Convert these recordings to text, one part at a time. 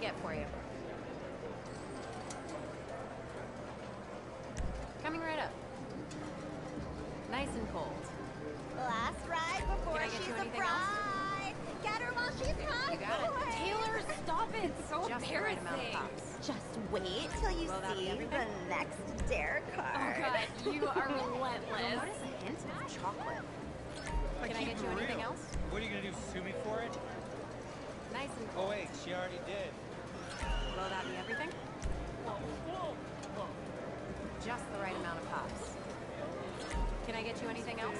get for you? Coming right up. Nice and cold. Last ride before Can I get she's you a anything else? bride. Get her while she's hot. You got it. Taylor, stop it! So Just the right amount of embarrassing. pops. Just wait till you Will that be see everything? the next dare Oh card. god, you are You'll relentless. notice a hint of chocolate. Like, Can I keep get you it anything real. else? What are you gonna do, sue me for it? Nice and Oh cold. wait, she already did. Will that be everything? Just the right amount of pops. Can I get you anything else?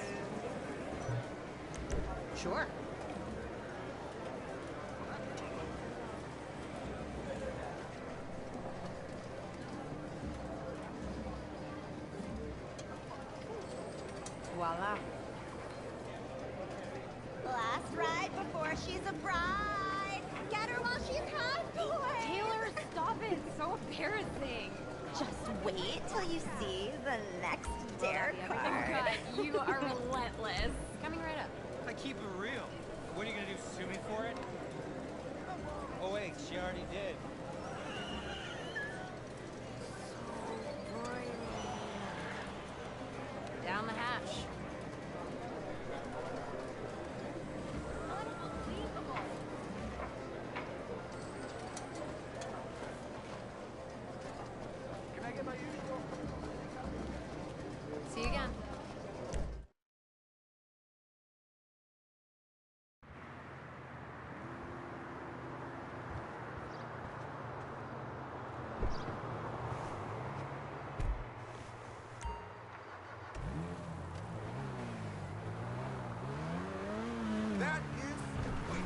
Sure. Voila. Last ride before she's a bride. Get her while she's hot, boy. Taylor, stop it! So embarrassing. Just wait till you see the next dare that be everything? Oh card. god, you are relentless. Coming right up. Like, keep it real. What are you gonna do, sue me for it? Oh wait, she already did. Down the hatch. Can I get my usual? See you again. That is... Wait.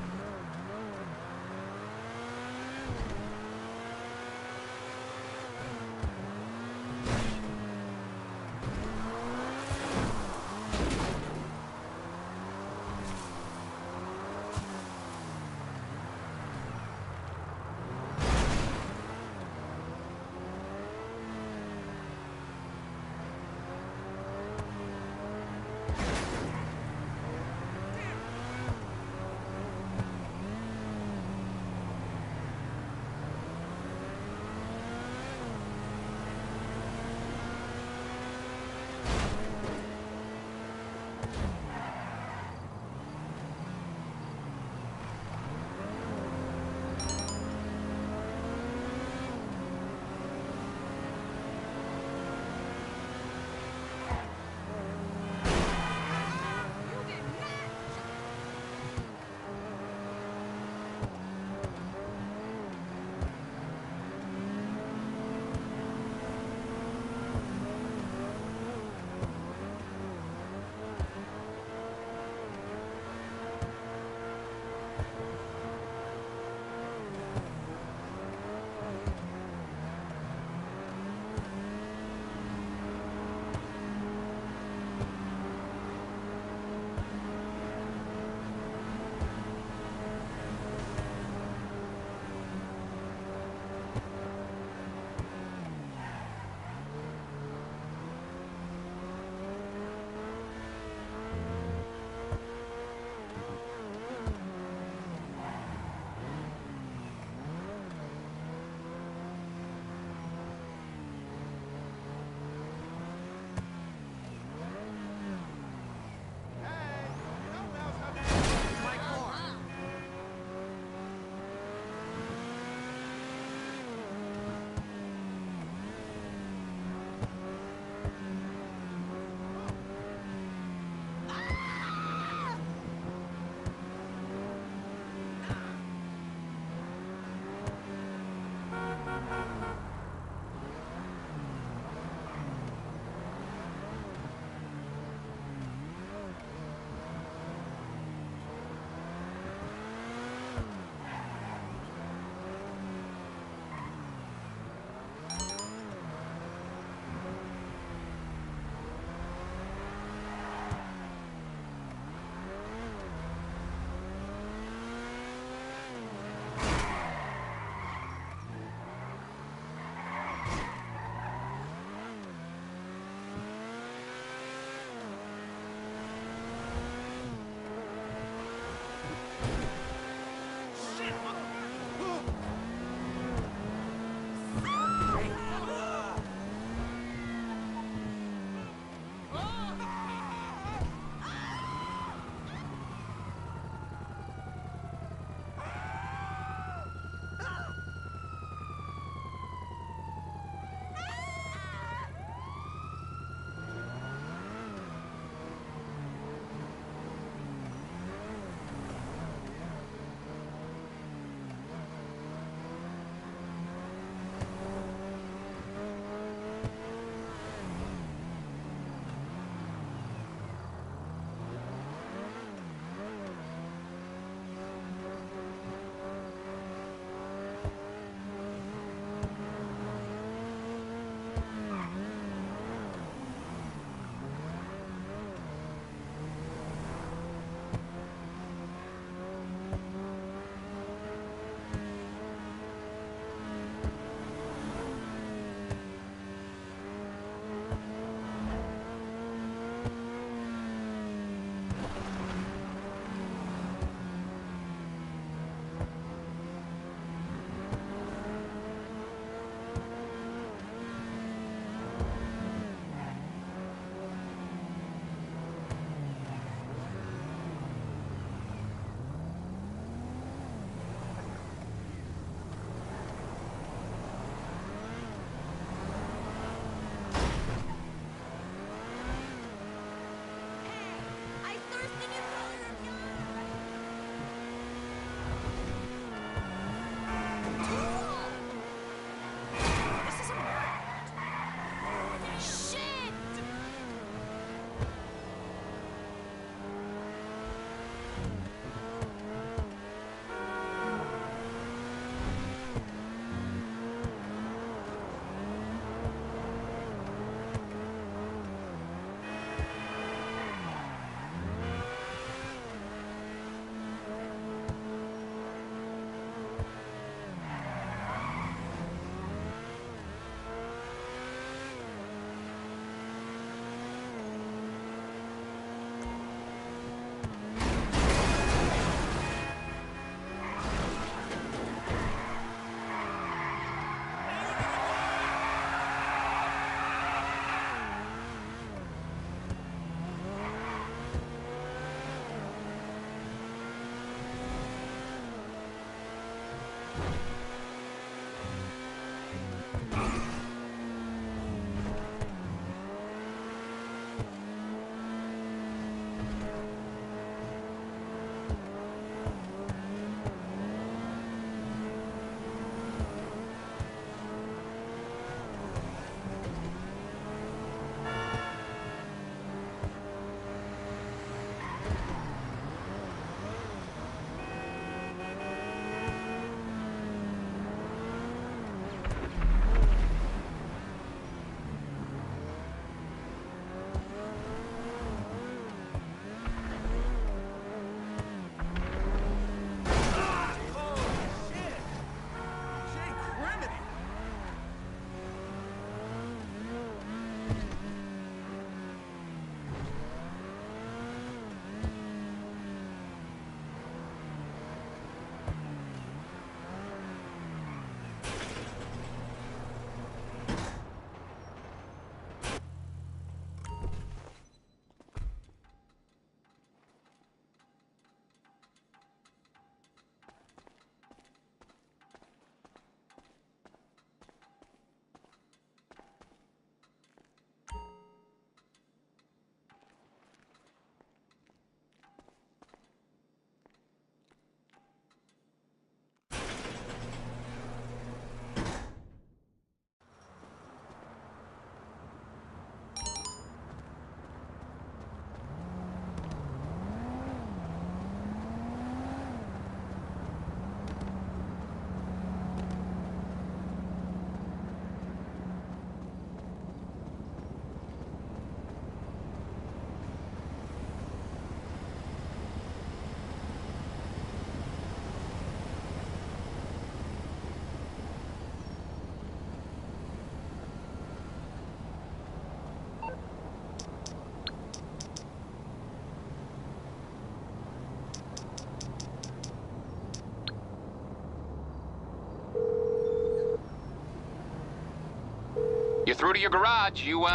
You're through to your garage. You,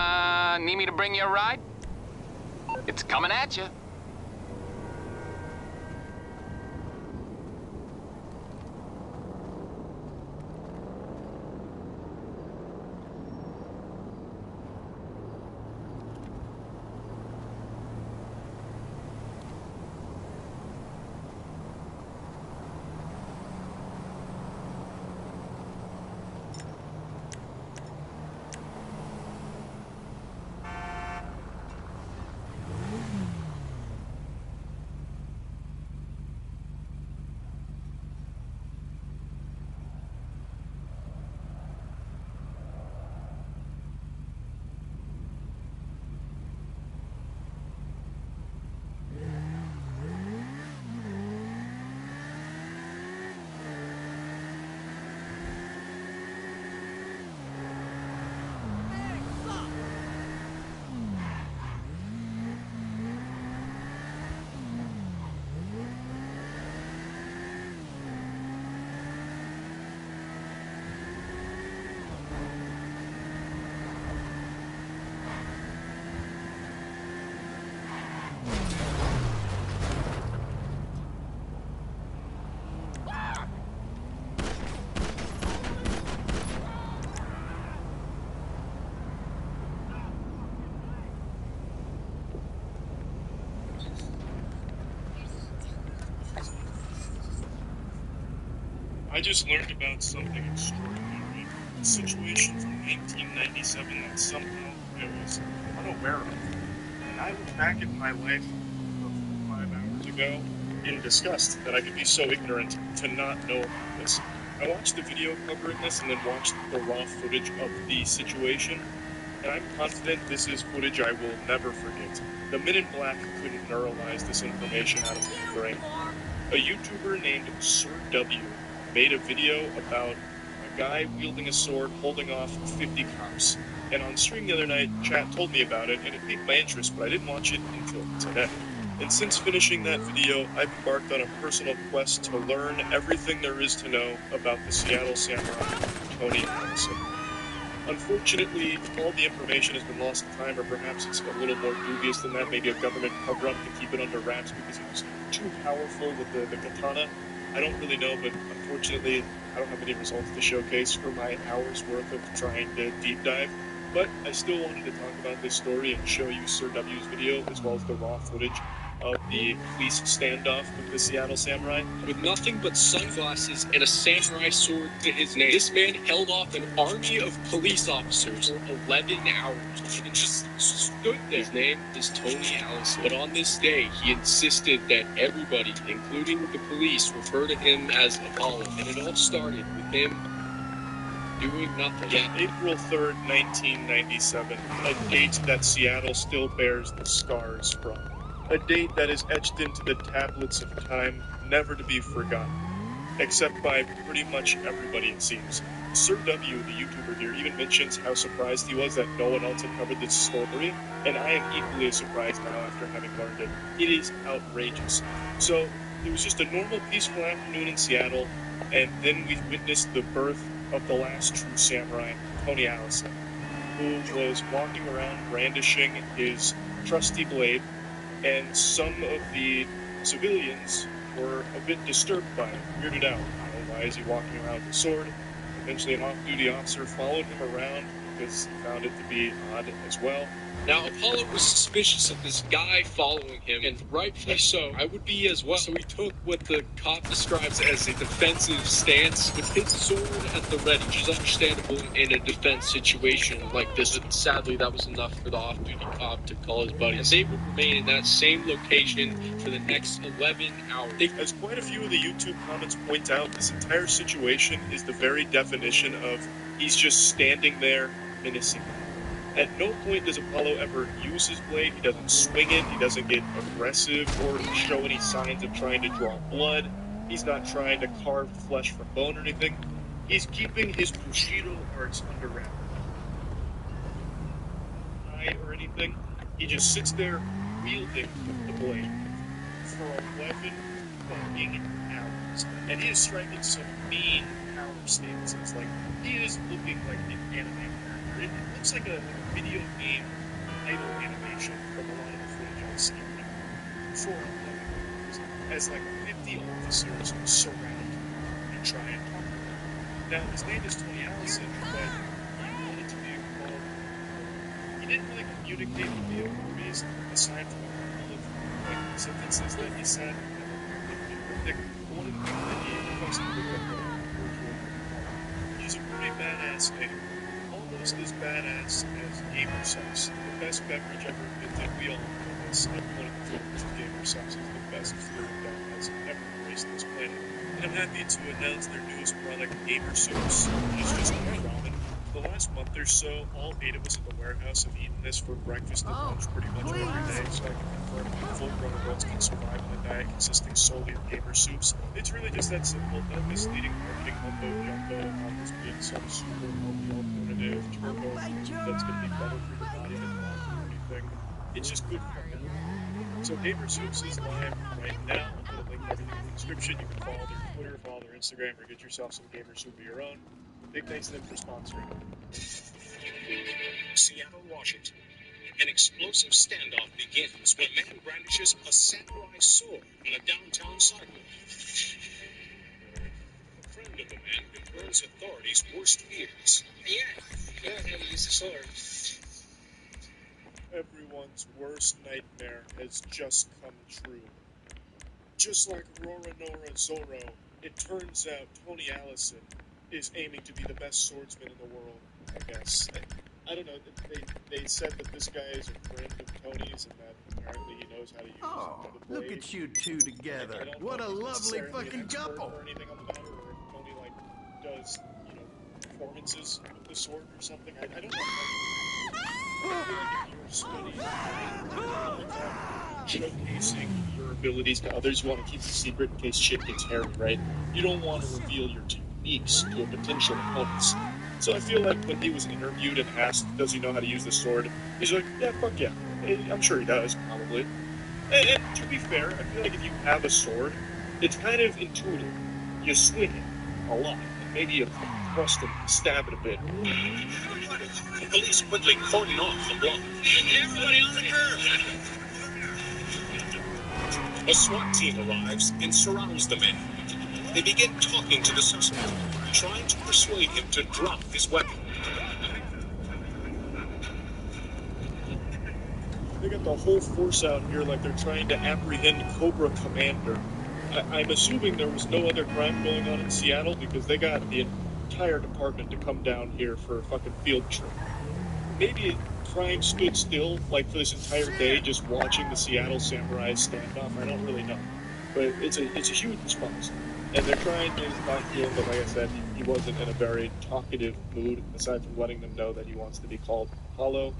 need me to bring you a ride? It's coming at you. I just learned about something extraordinary, a situation from 1997 that somehow I was unaware of. And I look back at my life 5 hours ago in disgust that I could be so ignorant to not know about this. I watched the video covering this and then watched the raw footage of the situation, and I'm confident this is footage I will never forget. The Men in Black couldn't neuralize this information out of my brain. A YouTuber named Sir W made a video about a guy wielding a sword holding off 50 cops. And on stream the other night, chat told me about it, and it piqued my interest, but I didn't watch it until today. And since finishing that video, I've embarked on a personal quest to learn everything there is to know about the Seattle Samurai, Tony Harrison. Unfortunately, all the information has been lost to time, or perhaps it's a little more dubious than that. Maybe a government cover-up to keep it under wraps because he was too powerful with the katana. I don't really know, but unfortunately, I don't have any results to showcase for my hours worth of trying to deep dive. But I still wanted to talk about this story and show you Sir W's video, as well as the raw footage of the police standoff with the Seattle Samurai. With nothing but sunglasses and a samurai sword to his name, this man held off an army of police officers for 11 hours and just stood there. His name is Tony Allison. But on this day, he insisted that everybody, including the police, refer to him as Apollo. And it all started with him doing nothing. Yeah, April 3rd, 1997, a date that Seattle still bears the scars from. A date that is etched into the tablets of time, never to be forgotten. Except by pretty much everybody, it seems. Sir W, the YouTuber here, even mentions how surprised he was that no one else had covered this story, and I am equally as surprised now after having learned it. It is outrageous. So, it was just a normal, peaceful afternoon in Seattle, and then we witnessed the birth of the last true samurai, Tony Allison, who was walking around brandishing his trusty blade, and some of the civilians were a bit disturbed by it, weirded out. Why is he walking around with a sword? Eventually an off-duty officer followed him around because he found it to be odd as well. Now, Apollo was suspicious of this guy following him, and rightfully so. I would be as well. So he took what the cop describes as a defensive stance with his sword at the ready, which is understandable in a defense situation like this. And sadly, that was enough for the off-duty cop to call his buddy. And they would remain in that same location for the next 11 hours. As quite a few of the YouTube comments point out, this entire situation is the very definition of he's just standing there menacing. At no point does Apollo ever use his blade, he doesn't swing it, he doesn't get aggressive or show any signs of trying to draw blood, he's not trying to carve flesh from bone or anything, he's keeping his Bushido arts under wraps. Or anything, he just sits there wielding the blade for 11 fucking hours, and he is striking some mean power stances, like, he is looking like an anime character. It looks like a video game idle animation from a lot of the footage I've seen for 11 hours, as like 50 officers surround him and try and talk to him. Now, his name is Tony Allison, but he wanted to be called. He didn't really communicate with the authorities aside from a couple of like sentences that he said. One of the things that he requested he's a pretty badass name. Almost as badass as Gamer Subs, the best beverage ever invented. We all know this. Everyone in the flavors of Gamer Subs is the best fluid that has ever graced this planet. And I'm happy to announce their newest product, Gamer Soups, which is just like ramen. The last month or so, all 8 of us at the warehouse have eaten this for breakfast and lunch pretty much every day, so I can confirm that full-grown adults can survive on a diet consisting solely of Gamer Soups. It's really just that simple, no misleading marketing mumbo-jumbo about this being some super healthy alternative turbo that's going to be better for your body than not or anything. It's just good for you. So Gamer Soups is live right now. I'm going to link everything in the description. You can follow their Twitter, follow their Instagram, or get yourself some Gamer Soup of your own. Big thanks to them for sponsoring. Seattle, Washington. An explosive standoff begins when a man brandishes a samurai sword on a downtown sidewalk. A friend of the man confirms authorities' worst fears. Yeah, I know how to use the sword. Everyone's worst nightmare has just come true. Just like Roronoa Zoro, it turns out Tony Allison is aiming to be the best swordsman in the world, I guess. I don't know, they said that this guy is a friend of Tony's and that apparently he knows how to use the blade. Look at you two together. What a lovely fucking couple. Or anything on the matter, or if Tony, like, does, you know, performances with the sword or something. I don't know. I feel like if you're studying showcasing your abilities to others, you want to keep the secret in case shit gets hairy, right? You don't want to reveal your techniques to a potential opponent. So I feel like when he was interviewed and asked, does he know how to use the sword, he's like, yeah, fuck yeah. I'm sure he does, probably. And to be fair, I feel like if you have a sword, it's kind of intuitive. You swing it a lot, and maybe you thrust and stab it a bit. The police quickly cordon off the block. Everybody on the curb! A SWAT team arrives and surrounds the man. They begin talking to the suspect, trying to persuade him to drop his weapon. They got the whole force out here like they're trying to apprehend Cobra Commander. I'm assuming there was no other crime going on in Seattle because they got the entire department to come down here for a fucking field trip. Maybe crime stood still, like for this entire day, just watching the Seattle Samurai standoff. I don't really know, but it's a huge response, and they're trying to find him. But like I said, he wasn't in a very talkative mood, aside from letting them know that he wants to be called Hollow.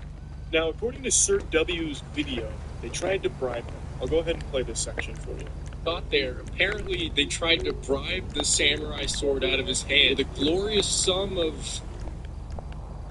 Now, according to Sir W's video, they tried to bribe him. I'll go ahead and play this section for you. Got there. Apparently, they tried to bribe the samurai sword out of his hand with a glorious sum of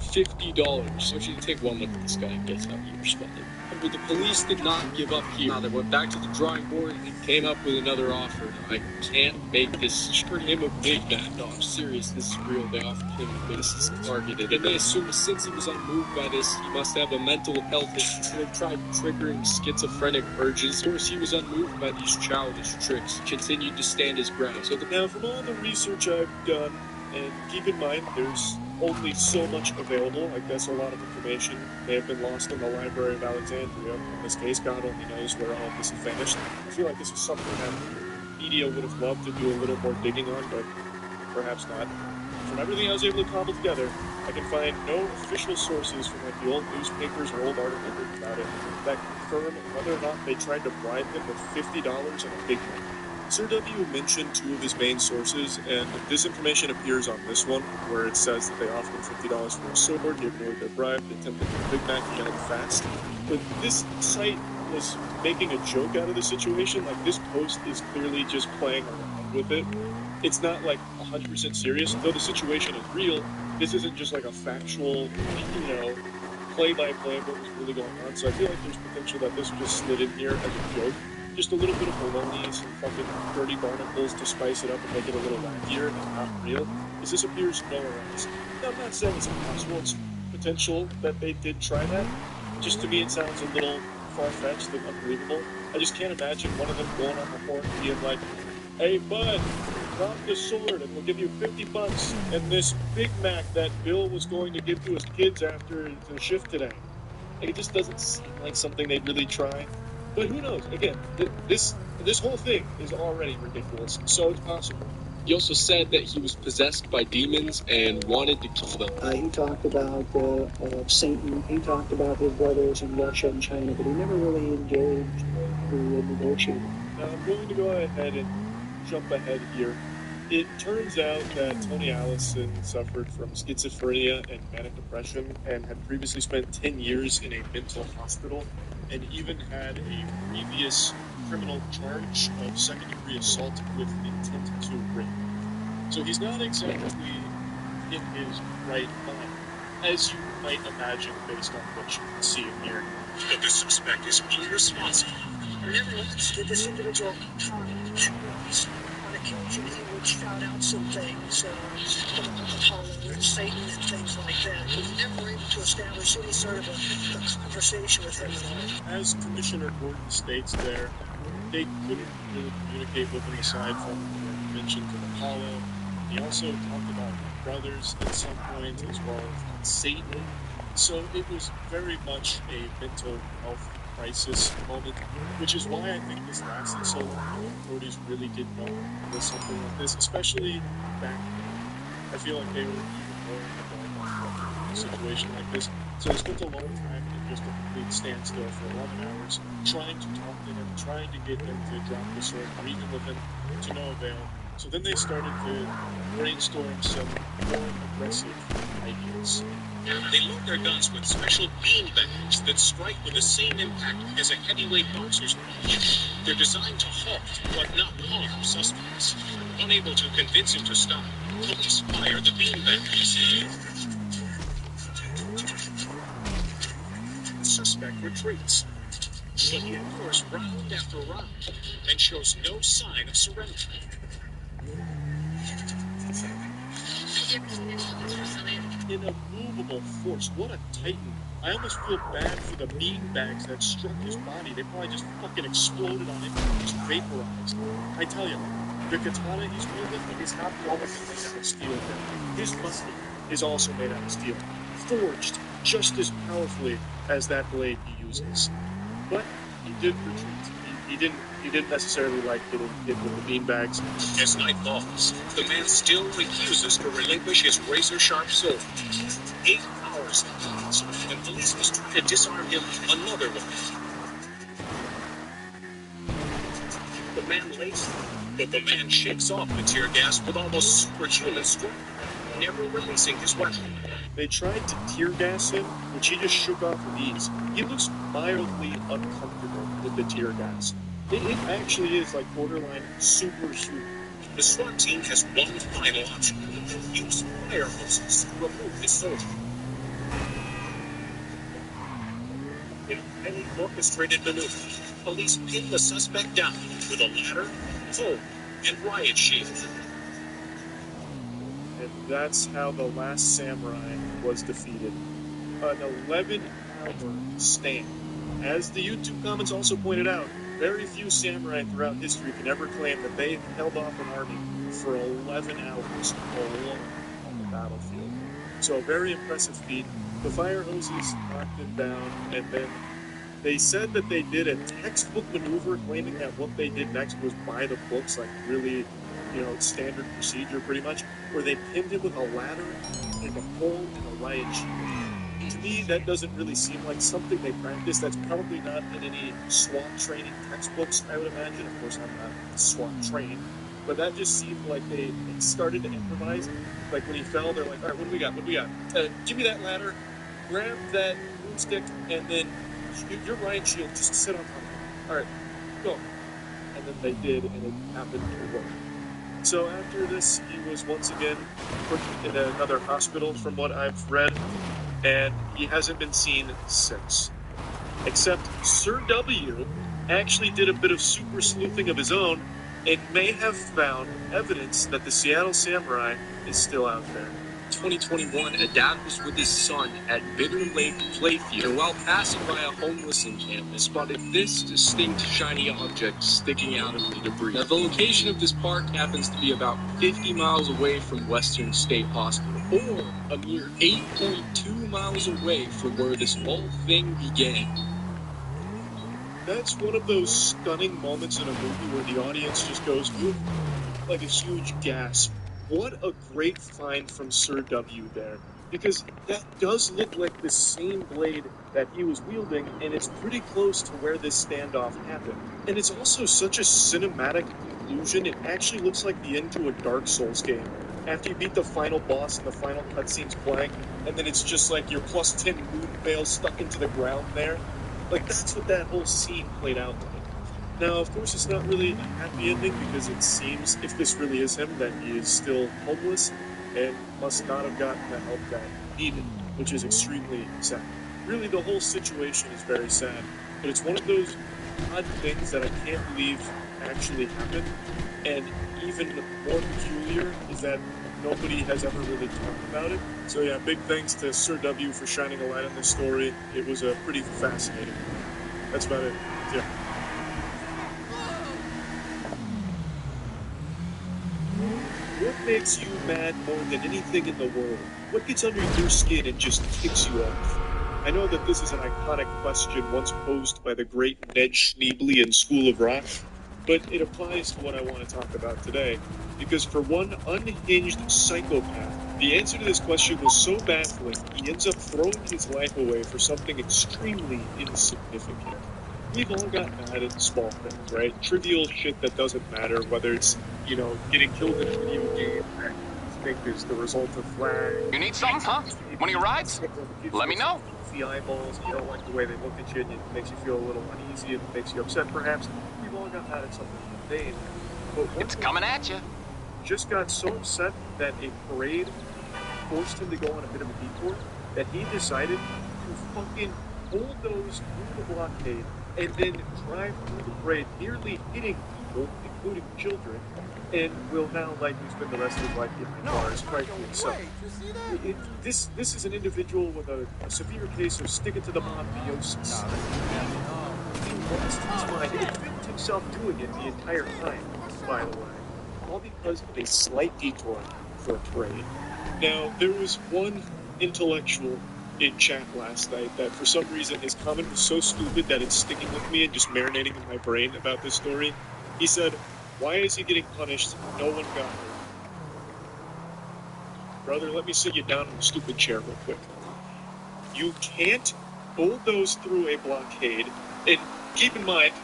$50. So you take one look at this guy and guess how he responded. But the police did not give up here. Now they went back to the drawing board and came up with another offer. I can't make this for him a big man. No, I'm serious. This is real. They offered him a big. This is targeted. And they assumed since he was unmoved by this, he must have a mental health issue. So they tried triggering schizophrenic urges. Of course, he was unmoved by these childish tricks. Continued to stand his ground. So Now, from all the research I've done, and keep in mind, there's only so much available. I guess a lot of information may have been lost in the Library of Alexandria. In this case, God only knows where all of this is vanished. I feel like this is something that media would have loved to do a little more digging on, but perhaps not. From everything I was able to cobble together, I can find no official sources from like the old newspapers or old articles about it that confirm whether or not they tried to bribe him with $50 and a big one. Sir W mentioned two of his main sources, and this information appears on this one, where it says that they offered him $50 for a sword, he ignored their bribe, they attempted to Big Mac, and got him fast. But this site was making a joke out of the situation. Like, this post is clearly just playing around with it. It's not like 100% serious. Though the situation is real, this isn't just like a factual, play-by-play of what was really going on. So I feel like there's potential that this just slid in here as a joke. Just a little bit of baloney, some fucking dirty barnacles to spice it up and make it a little wackier and not real, because this appears nowhere else. Now, I'm not saying it's impossible, it's potential that they did try that. Just to me, it sounds a little far-fetched and unbelievable. I just can't imagine one of them going on the horn and being like, "Hey, bud, drop the sword and we'll give you $50 and this Big Mac that Bill was going to give to his kids after the shift today." Like, it just doesn't seem like something they'd really try. But who knows? Again, this whole thing is already ridiculous, so it's possible. he also said that he was possessed by demons and wanted to kill them. He talked about Satan. He talked about his brothers in Russia and China, but he never really engaged or negotiated. Now, I'm going to go ahead and jump ahead here. It turns out that Tony Allison suffered from schizophrenia and manic depression and had previously spent 10 years in a mental hospital and even had a previous criminal charge of second-degree assault with intent to rape. So he's not exactly in his right mind, as you might imagine based on what you can see in here. But the suspect is irresponsible. Never once did this individual try on occasion he would shout out some things about Apollo and Satan and things like that, but we never were able to establish any sort of a conversation with him at all. As Commissioner Gordon states there, they couldn't really communicate with him aside from the mention of Apollo. He also talked about brothers at some point, as well as Satan. So it was very much a mental health crisis moment, which is why I think this lasted so long. Authorities really did know there was something like this, especially back then. I feel like they were even more in the dark on a situation like this. So they spent a long time in just a complete standstill for 11 hours, trying to talk to him, trying to get him to drop the sword, reason with him, to no avail. So then they started to brainstorm some more aggressive ideas. They load their guns with special beanbags that strike with the same impact as a heavyweight boxer's punch. They're designed to halt, but not harm suspects. Unable to convince him to stop, police fire the beanbags. The suspect retreats, but he ignores round after round and shows no sign of surrender. An immovable force. What a titan. I almost feel bad for the beanbags that struck his body. They probably just fucking exploded on him and just vaporized. I tell you, The katana he's wielding is not the only thing made out of steel. His muscle is also made out of steel, forged just as powerfully as that blade he uses. But he did retreat. He didn't necessarily like getting hit with the beanbags. As night falls, the man still refuses to relinquish his razor-sharp sword. 8 hours have passed, and police must try to disarm him another way. The man lays down, but the man shakes off the tear gas with almost superhuman strength, never releasing his weapon. They tried to tear gas him, which he just shook off with ease. He looks mildly uncomfortable with the tear gas. It actually is like borderline superhuman. The SWAT team has one final option: use fire hoses to remove his soldier. In a highly orchestrated maneuver, police pin the suspect down with a ladder, pole, and riot shield. And that's how the last samurai was defeated. An 11-hour stand. As the YouTube comments also pointed out, very few samurai throughout history can ever claim that they held off an army for 11 hours alone on the battlefield. So a very impressive feat. The fire hoses knocked him down, and then they said that they did a textbook maneuver, claiming that what they did next was by the books, like really, standard procedure pretty much, where they pinned him with a ladder and a pole and a riot shield. To me, that doesn't really seem like something they practice. That's probably not in any SWAT training textbooks, I would imagine. Of course, I'm not SWAT trained. But that just seemed like they started to improvise. Like when he fell, they're like, all right, what do we got? Give me that ladder, grab that broomstick, and then your riot shield, just sit on top of it. All right, go. And then they did, and it happened to work. So after this, he was once again put in another hospital, from what I've read, and he hasn't been seen since. Except Sir W actually did a bit of super sleuthing of his own and may have found evidence that the Seattle Samurai is still out there. 2021, a dad was with his son at Bitter Lake Playfield, and while passing by a homeless encampment, spotted this distinct shiny object sticking out of the debris. Now, the location of this park happens to be about 50 miles away from Western State Hospital, or a mere 8.2 miles away from where this whole thing began. That's one of those stunning moments in a movie where the audience just goes, "Ooh," like a huge gasp. What a great find from Sir W there, because that does look like the same blade that he was wielding, and it's pretty close to where this standoff happened. And it's also such a cinematic conclusion, it actually looks like the end to a Dark Souls game. After you beat the final boss and the final cutscene's playing, and then it's just like your +10 moon veil stuck into the ground there. Like, that's what that whole scene played out like. Now, of course, it's not really a happy ending, because it seems, if this really is him, that he is still homeless and must not have gotten the help that he needed, which is extremely sad. Really, the whole situation is very sad, but it's one of those odd things that I can't believe actually happened, and even more peculiar is that nobody has ever really talked about it. So yeah, big thanks to Sir W for shining a light on this story. It was a pretty fascinating one. That's about it. Yeah. What makes you mad more than anything in the world? What gets under your skin and just kicks you off? I know that this is an iconic question once posed by the great Ned Schneebly in School of Rock, but it applies to what I want to talk about today, because for one unhinged psychopath, the answer to this question was so baffling, he ends up throwing his life away for something extremely insignificant. We've all got mad at small things, right? Trivial shit that doesn't matter, whether it's, getting killed in a video game that you think is the result of flag. You need something, huh? One of your rides? Let me know. The eyeballs, you don't like the way they look at you, and it makes you feel a little uneasy, and it makes you upset, perhaps. We've all got mad at something mundane. But it's coming at you. Just got so upset that a parade forced him to go on a bit of a detour that he decided to fucking bulldoze through the blockade and then drive through the parade, nearly hitting people, including children, and will now likely spend the rest of his life getting cars, rightfully so. This is an individual with a severe case of stick-it-to-the-mafiosis. He lost his mind, and he filmed himself doing it the entire time, by the way. all because of a slight detour for a parade. Now, there was one intellectual in chat last night that for some reason his comment was so stupid that it's sticking with me and just marinating in my brain about this story. He said, "Why is he getting punished? No one got hurt." Brother, let me sit you down in a stupid chair real quick. You can't bulldoze through a blockade, and keep in mind,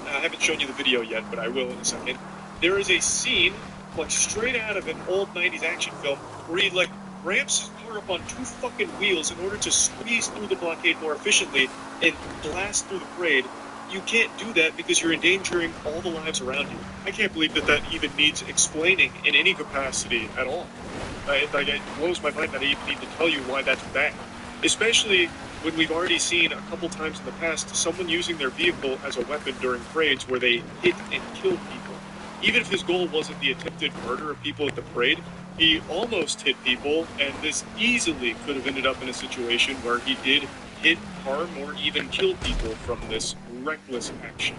I haven't shown you the video yet, but I will in a second. There is a scene, like straight out of an old 90s action film, where he like ramps his car up on 2 fucking wheels in order to squeeze through the blockade more efficiently and blast through the parade. You can't do that because you're endangering all the lives around you. I can't believe that that even needs explaining in any capacity at all. It blows my mind that I even need to tell you why that's bad. Especially when we've already seen a couple times in the past someone using their vehicle as a weapon during parades where they hit and kill people. Even if his goal wasn't the attempted murder of people at the parade, he almost hit people, and this easily could have ended up in a situation where he did hit, harm, or even kill people from this reckless action.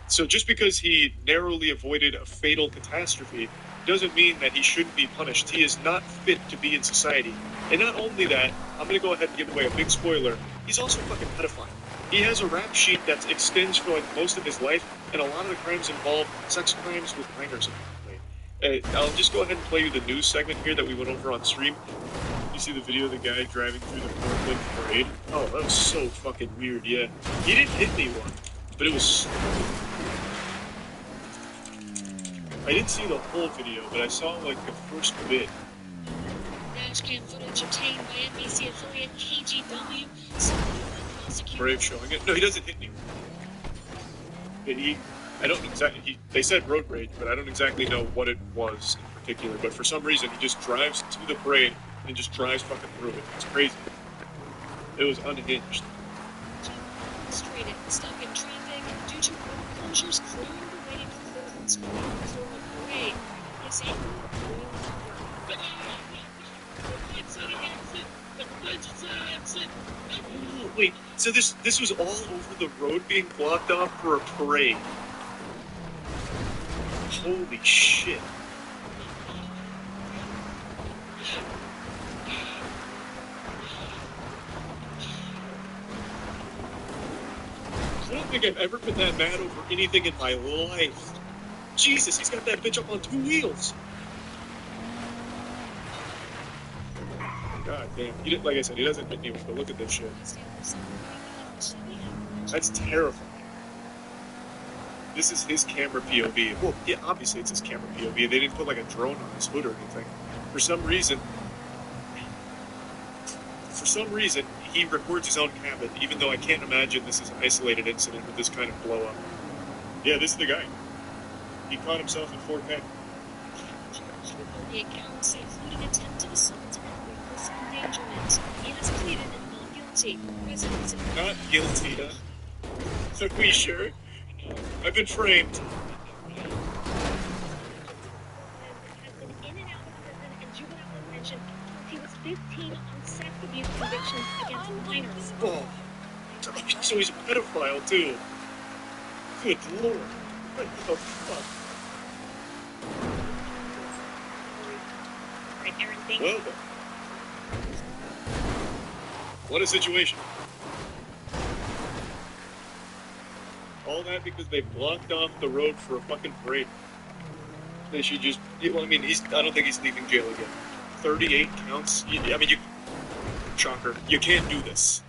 So just because he narrowly avoided a fatal catastrophe doesn't mean that he shouldn't be punished. He is not fit to be in society. And not only that, I'm going to go ahead and give away a big spoiler, he's also a fucking pedophile. He has a rap sheet that extends for like most of his life, and a lot of the crimes involve sex crimes with minors. I'll just go ahead and play you the news segment here that we went over on stream. You see the video of the guy driving through the Portland parade? Oh, that was so fucking weird, yeah. He didn't hit anyone, but it was... I didn't see the whole video, but I saw like the first bit. Dashcam footage obtained by NBC affiliate KGW. Brave showing it. No, he doesn't hit anyone. I don't exactly. They said road rage, but I don't exactly know what it was in particular. But for some reason, he just drives to the parade and just drives fucking through it. It's crazy. It was unhinged. Frustrated, stuck in traffic due to road closures, clearing the way for Portland's floral parade. Yes, and wait, so this was all over the road being blocked off for a parade. Holy shit. I don't think I've ever been that mad over anything in my life. Jesus, he's got that bitch up on 2 wheels. God damn. Like I said, he doesn't hit anyone, but look at this shit. That's terrifying. This is his camera POV. Well, yeah, obviously it's his camera POV. They didn't put like a drone on his hood or anything. For some reason, he records his own cabin, even though I can't imagine this is an isolated incident with this kind of blow up. Yeah, this is the guy. He caught himself in 4K. The accounts including attempted assault and reckless endangerment. He has pleaded not guilty. Residents not guilty, huh? So we sure? I've been framed. Has been in and out of prison and juvenile detention since he was 15 on sex abuse convictions against minors. Oh. So he's a pedophile, too. Good lord. What the fuck? Right, Aaron, thank Well, you. what a situation. All that because they blocked off the road for a fucking parade. They should just... Well, I mean, I don't think he's leaving jail again. 38 counts? Shocker. You can't do this.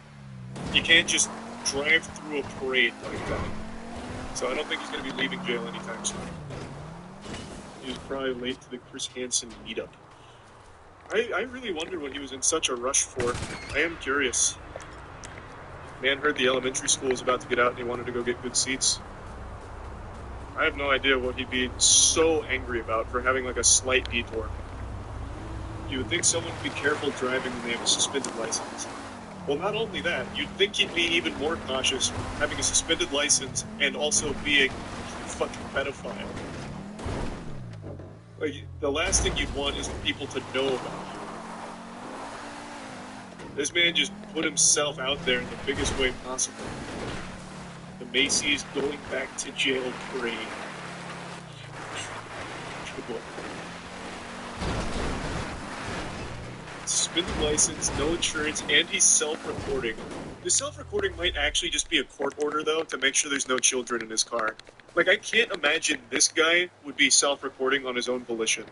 You can't just drive through a parade like that. So I don't think he's going to be leaving jail anytime soon. He was probably late to the Chris Hansen meetup. I really wonder what he was in such a rush for. I am curious. Man heard the elementary school was about to get out and he wanted to go get good seats. I have no idea what he'd be so angry about for having like a slight detour. You would think someone would be careful driving when they have a suspended license. Well, not only that, you'd think he'd be even more cautious having a suspended license and also being a fucking pedophile. Like, the last thing you'd want is for people to know about you. This man just put himself out there in the biggest way possible. The Macy's going back to jail parade. questionable. Suspended license, no insurance, and he's self-reporting. The self-recording might actually just be a court order, though, to make sure there's no children in his car. Like, I can't imagine this guy would be self-recording on his own volition.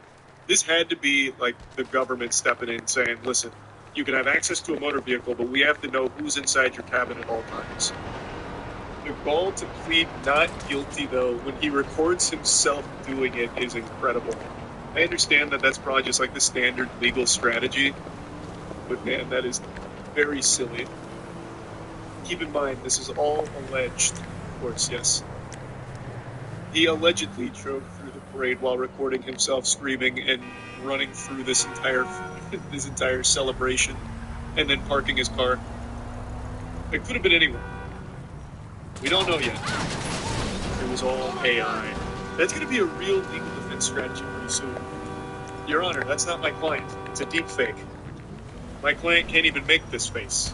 This had to be, like, the government stepping in saying, listen, you can have access to a motor vehicle, but we have to know who's inside your cabin at all times. The gall to plead not guilty, though, when he records himself doing it is incredible. I understand that that's probably just like the standard legal strategy, but man, that is very silly. Keep in mind, this is all alleged, of course, yes. He allegedly drove through the parade while recording himself screaming and running through this entire celebration, and then parking his car. It could have been anyone. We don't know yet. It was all AI. That's going to be a real legal defense strategy pretty soon. Your Honor, that's not my client. It's a deep fake. My client can't even make this face.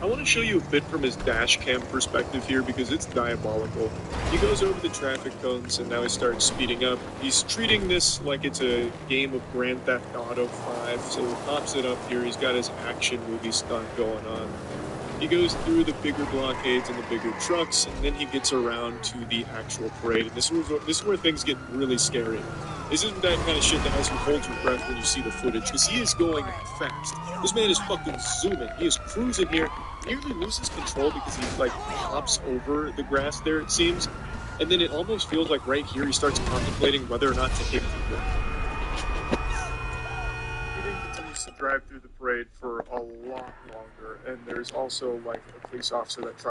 I want to show you a bit from his dash cam perspective here because it's diabolical. He goes over the traffic cones and now he starts speeding up. He's treating this like it's a game of Grand Theft Auto 5, so he pops it up here. He's got his action movie stunt going on. He goes through the bigger blockades and the bigger trucks, and then he gets around to the actual parade. And this is where things get really scary. This isn't that kind of shit that has you hold your breath when you see the footage, because he is going fast. This man is fucking zooming. He is cruising here, nearly loses control because he, like, hops over the grass there, it seems. And then it almost feels like right here he starts contemplating whether or not to hit people. To drive through the parade for a lot longer, and there's also like a police officer that tries